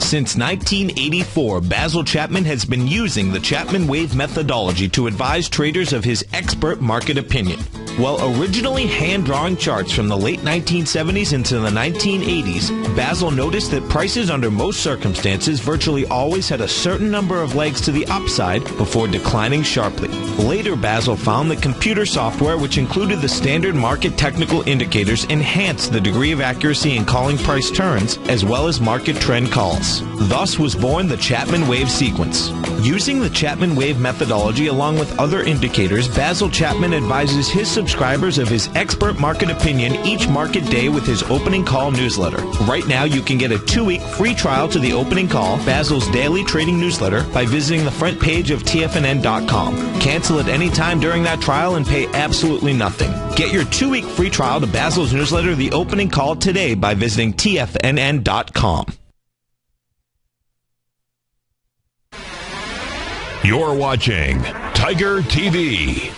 Since 1984, Basil Chapman has been using the Chapman Wave methodology to advise traders of his expert market opinion. While originally hand-drawing charts from the late 1970s into the 1980s, Basil noticed that prices under most circumstances virtually always had a certain number of legs to the upside before declining sharply. Later, Basil found that computer software, which included the standard market technical indicators, enhanced the degree of accuracy in calling price turns, as well as market trend calls. Thus was born the Chapman Wave sequence. Using the Chapman Wave methodology along with other indicators, Basil Chapman advises his subscribers of his expert market opinion each market day with his opening call newsletter. Right now, you can get a 2-week free trial to the opening call, Basil's daily trading newsletter, by visiting the front page of TFNN.com. Cancel at any time during that trial and pay absolutely nothing. Get your 2-week free trial to Basil's newsletter, The Opening Call, today by visiting TFNN.com. You're watching Tiger TV.